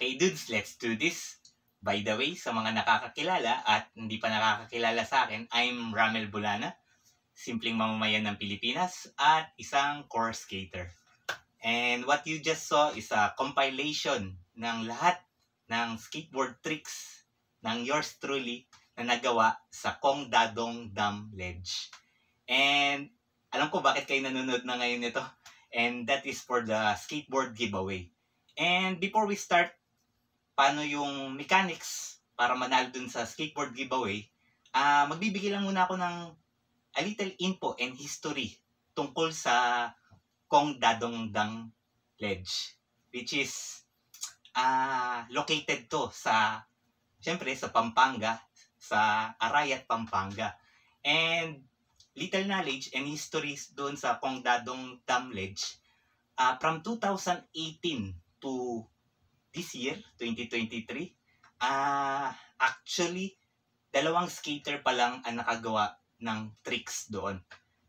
Okay dudes, let's do this. By the way, sa mga nakakakilala at hindi pa nakakakilala sa akin, I'm Ramel Bulana, simpleng mamamayan ng Pilipinas at isang core skater. And what you just saw is a compilation ng lahat ng skateboard tricks ng yours truly na nagawa sa Kong Dadong Dam Ledge. And alam ko bakit kayo nanonood na ngayon nito. And that is for the skateboard giveaway. And before we start, paano yung mechanics para manalo dun sa skateboard giveaway, magbibigay lang muna ako ng a little info and history tungkol sa Kong Dadong Dam Ledge, which is located to sa, syempre, sa Pampanga, sa Arayat, Pampanga. And little knowledge and histories doon sa Kong Dadong Dam Ledge, from 2018 to this year, 2023, actually, dalawang skater pa lang ang nakagawa ng tricks doon.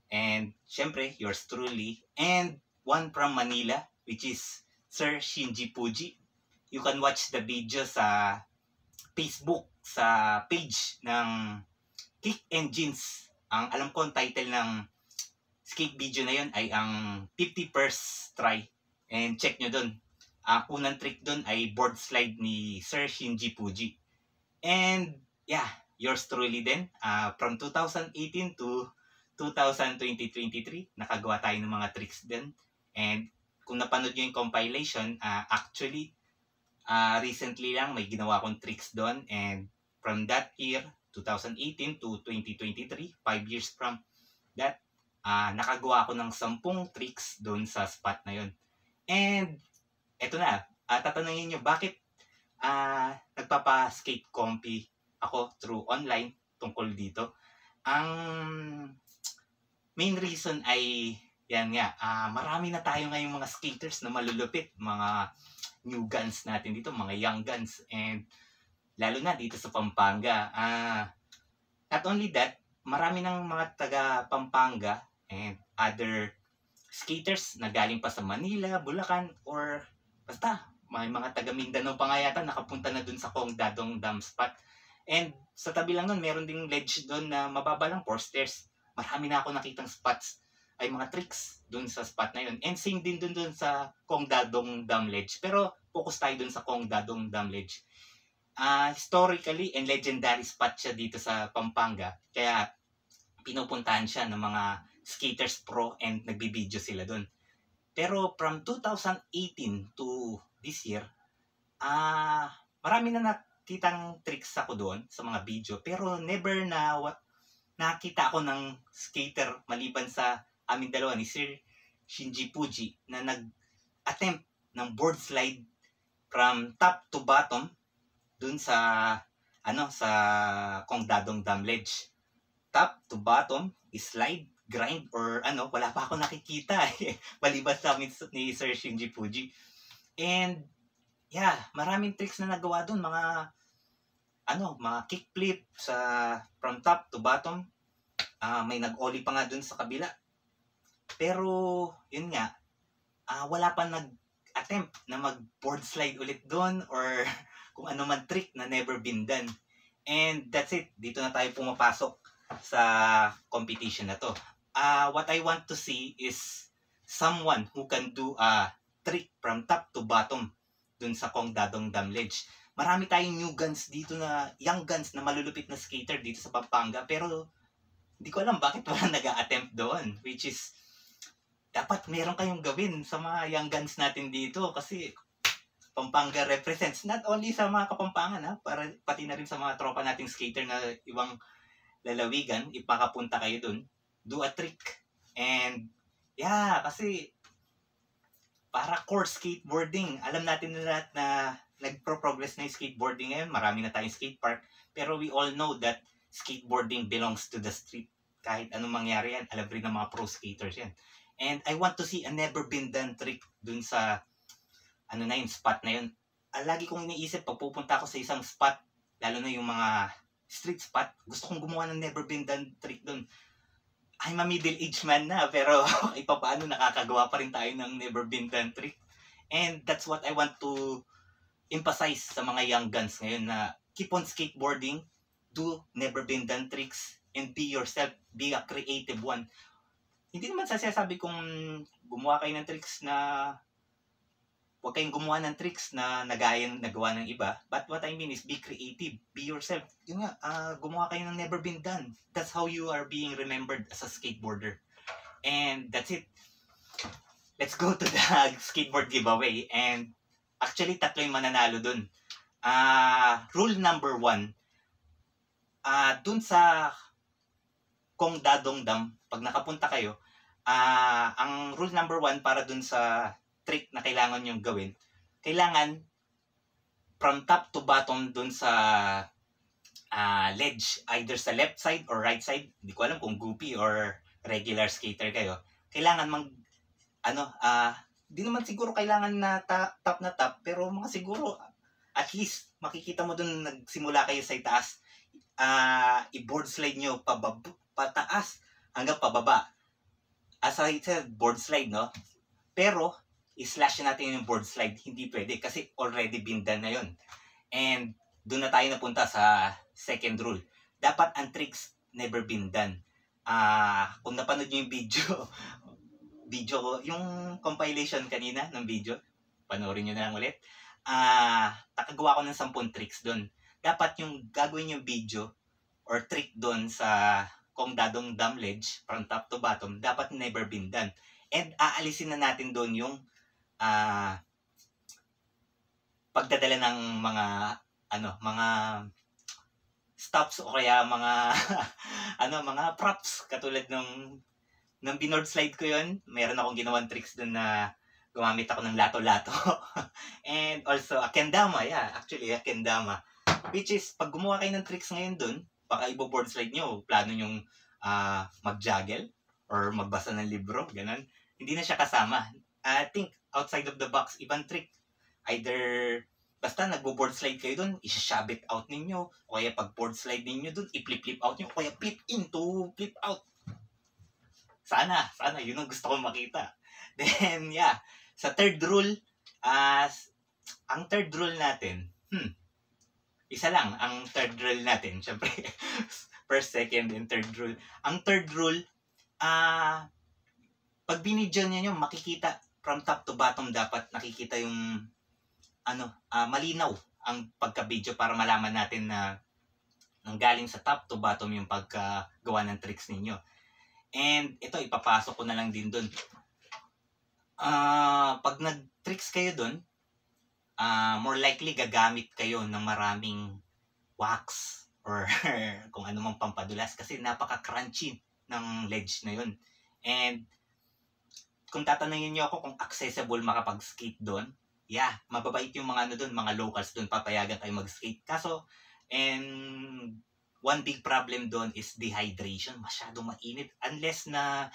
And, syempre, yours truly. And, one from Manila, which is Sir Shinji Puji. You can watch the video sa Facebook, sa page ng Kick Engines. Ang alam ko, ang title ng skate video na yun ay ang 50 first try. And check nyo doon. Unang trick doon ay board slide ni Sir Shinji Puji. And yeah, yours truly din. From 2018 to 2023, nakagawa tayo ng mga tricks din. And kung napanood nyo yung compilation, actually, recently lang may ginawa akong tricks doon. And from that year, 2018 to 2023, 5 years from that, nakagawa ako ng 10 tricks doon sa spot na yun. And eto na, tatanungin nyo, bakit nagpapa-skate compy ako through online tungkol dito? Ang main reason ay, yan nga, marami na tayo ngayong mga skaters na malulupit, mga new guns natin dito, mga young guns, and lalo na dito sa Pampanga. Not only that, marami ng mga taga Pampanga and other skaters na galing pa sa Manila, Bulacan, or basta, may mga taga Mindanao pa nga yata nakapunta na dun sa Kong Dadong Dam spot. And sa tabi lang nun, meron ding ledge dun na mababa lang, 4 stairs. Marami na ako nakitang spots, ay mga tricks dun sa spot na yun. And same din dun sa Kong Dadong Dam Ledge. Pero focus tayo dun sa Kong Dadong Dam Ledge. Historically and legendary spot siya dito sa Pampanga. Kaya pinupuntahan siya ng mga skaters pro and nagbibideo sila doon. Pero from 2018 to this year, marami na nakitang tricks ako doon sa mga video. Pero never na nakita ako ng skater maliban sa aming dalawa ni Sir Shinji Fuji na nag-attempt ng board slide from top to bottom dun sa sa Kongdadong Dam Ledge. Top to bottom, slide, grind, or wala pa ako nakikita maliban sa amin ni Sir Shinji Fuji. And yeah, maraming tricks na nagawa dun, mga kickflip sa from top to bottom. May nag-ollie pa nga dun sa kabila. Pero yun nga, wala pa nag-attempt na mag-board slide ulit dun or kung ano man trick na never been done. And that's it. Dito na tayo pumapasok sa competition na to. What I want to see is someone who can do a trick from top to bottom dun sa Kongdadong Dam Ledge. Marami tayong new guns dito na, young guns na malulupit na skater dito sa Pampanga. Pero hindi ko alam bakit wala nag-a-attempt doon. Which is, dapat meron kayong gawin sa mga young guns natin dito. Kasi Pampanga represents not only sa mga Kapampangan, pati na rin sa mga tropa nating skater na ibang lalawigan, ipakapunta kayo dun, do a trick. And yeah, kasi para core skateboarding, alam natin na lahat na nagpro-progress na yung skateboarding ngayon, marami na tayong skate park, pero we all know that skateboarding belongs to the street. Kahit anong mangyari yan, alam rin ng mga pro skaters yan. And I want to see a never been done trick dun sa spot na yun. Lagi kong iniisip pag pupunta ako sa isang spot, lalo na yung mga street spot, gusto kong gumawa ng never been done trick dun. I'm a middle-aged man na, pero paano nakakagawa pa rin tayo ng never been done trick. And that's what I want to emphasize sa mga young guns ngayon, na keep on skateboarding, do never been done tricks, and be yourself, be a creative one. Hindi naman sasabi kung gumawa kayo ng tricks na huwag kayong gumawa ng tricks na nagawa ng iba. But what I mean is be creative. Be yourself. Yun nga, gumawa kayo ng never been done. That's how you are being remembered as a skateboarder. And that's it. Let's go to the skateboard giveaway. And actually, 3 yung mananalo dun. Rule number 1. Dun sa Kongdadong Dam, pag nakapunta kayo, ang rule number 1 para dun sa trick na kailangan yung gawin, kailangan from top to bottom dun sa ledge, either sa left side or right side, hindi ko alam kung goopy or regular skater kayo, kailangan di naman siguro kailangan na top na top, pero mga siguro at least makikita mo dun nagsimula kayo sa itaas, i-board slide nyo pataas hanggang pababa. As I said, board slide, no? Pero i-slash natin yung board slide, hindi pwede kasi already been done na yun. And doon na tayo napunta sa second rule. Dapat ang tricks never been done. Kung napanood nyo yung video ko, yung compilation kanina ng video, panoorin nyo na lang ulit. Nakagawa ko ng 10 tricks doon. Dapat yung gagawin yung video or trick doon sa Kongdadong Dam Ledge, from top to bottom, dapat never been done. And aalisin na natin doon yung pagdadala ng mga stops o kaya mga mga props, katulad ng binord slide ko yon. Meron akong ginawang tricks doon na gumamit ako ng lato-lato. And also a kendama, actually a kendama, which is pag gumawa kayo ng tricks ngayon doon, baka ibo-board slide nyo, plano nyong mag-juggle or magbasa ng libro, ganun. Hindi na siya kasama. I think outside of the box, ibang trick. Either basta nagbo-board slide kayo dun, i-shove it out ninyo, o kaya pag board slide ninyo dun, i-flip out nyo, o kaya flip in to flip out. Sana, yun ang gusto kong makita. Then, sa third rule, ang third rule natin, isa lang ang third rule natin. Siyempre, first, second, and third rule. Ang third rule, pag binidyo niyo, makikita from top to bottom, dapat nakikita yung malinaw ang pagka-video para malaman natin na nanggaling sa top to bottom yung pagkagawa ng tricks ninyo. And ito, ipapasok ko na lang din dun. Pag nag-tricks kayo dun, more likely gagamit kayo ng maraming wax or kung ano mang pampadulas kasi napaka-crunchy ng ledge na yun. And kung tatanungin niyo ako kung accessible makapag-skate doon, yeah, mababait yung mga ano doon, mga locals doon, papayagan kayo mag-skate. Kaso, and one big problem doon is dehydration. Masyadong mainit. Unless na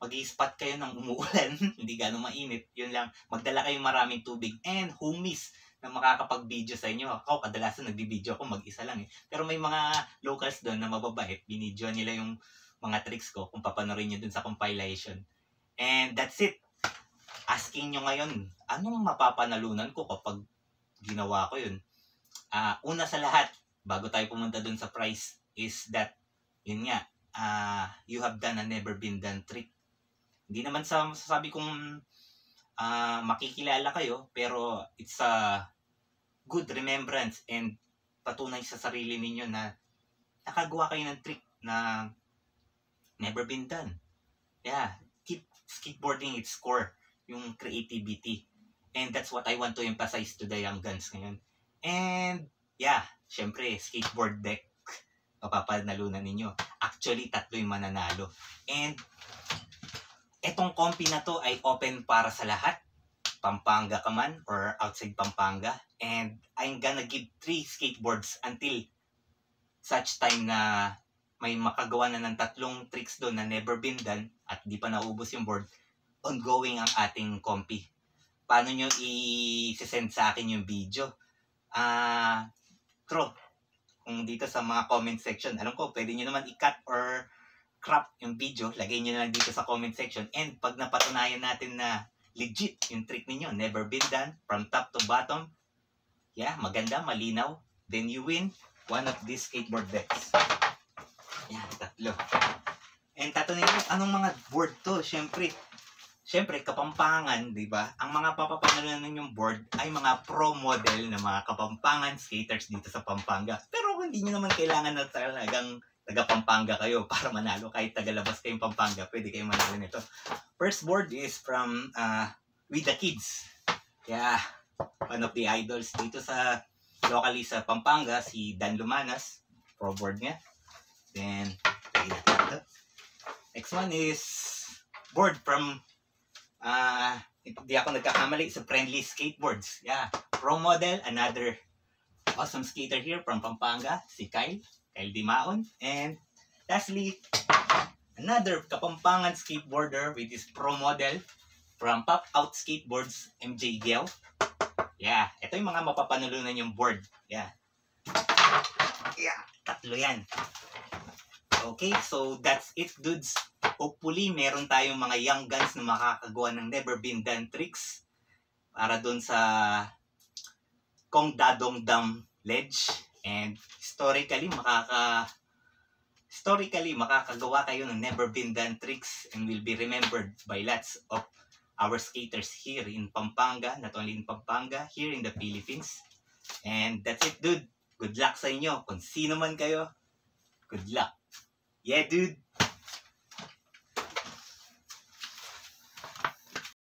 mag-i-spot kayo ng umuulan, hindi gano'ng mainit, yun lang, magdala kayong maraming tubig and homies na makakapag-video sa inyo. Ako, kadalasan nagbi-video ako, mag-isa lang eh. Pero may mga locals doon na mababait, binidyo nila yung mga tricks ko kung papanorin nyo doon sa compilation. And that's it. Asking nyo ngayon, anong mapapanalunan ko kapag ginawa ko yun? Una sa lahat, bago tayo pumunta doon sa price, is that, yun nga, you have done a never been done trick. Hindi naman sabi kong makikilala kayo, pero it's a good remembrance and patunay sa sarili ninyo na nakagawa kayo ng trick na never been done. Yeah, keep skateboarding its core, yung creativity. And that's what I want to emphasize to the young guns ngayon. And yeah, syempre, skateboard deck, mapapanalunan ninyo. Actually, 3 yung mananalo. And etong compy na to ay open para sa lahat. Pampanga ka man or outside Pampanga. And I'm gonna give 3 skateboards until such time na may makagawa na ng 3 tricks doon na never been done at di pa naubos yung board. Ongoing ang ating compy. Paano nyo i-send sa akin yung video? Kung dito sa mga comment section, alam ko, pwede nyo naman i-cut or crop yung video, lagay nyo na lang dito sa comment section. And pag napatunayan natin na legit yung trick ninyo, never been done, from top to bottom, yeah, maganda, malinaw, then you win one of these skateboard decks. Yan, 3. And tatanungin mo, anong mga board to? Siyempre, Kapampangan, di ba? Ang mga papapanalunan yung board ay mga pro model na mga Kapampangan skaters dito sa Pampanga. Pero hindi nyo naman kailangan na talagang taga-Pampanga kayo para manalo. Kahit tagalabas kayong Pampanga, pwede kayong manalo nito. First board is from With the Kids. Yeah, one of the idols dito sa locally sa Pampanga, si Dan Lumanas. Pro board niya. Then, next one is board from hindi ako nagkakamali sa Friendly Skateboards. Yeah, pro model, another awesome skater here from Pampanga, si Kyle Dimaon. And lastly, another Kapampangan skateboarder with his pro model from Pop Out Skateboards, MJ Giel. Yeah, ito yung mga mapapanalunan yung board. Yeah, 3 yan. Okay, so that's it, dudes. Hopefully, meron tayong mga young guns na makakagawa ng never been done tricks para dun sa Kong Dadong Dam ledge. And historically, makakagawa kayo ng never been done tricks and will be remembered by lots of our skaters here in Pampanga, not only in Pampanga, here in the Philippines. And that's it, dude. Good luck sa inyo. Kung sino man kayo, good luck. Yeah, dude.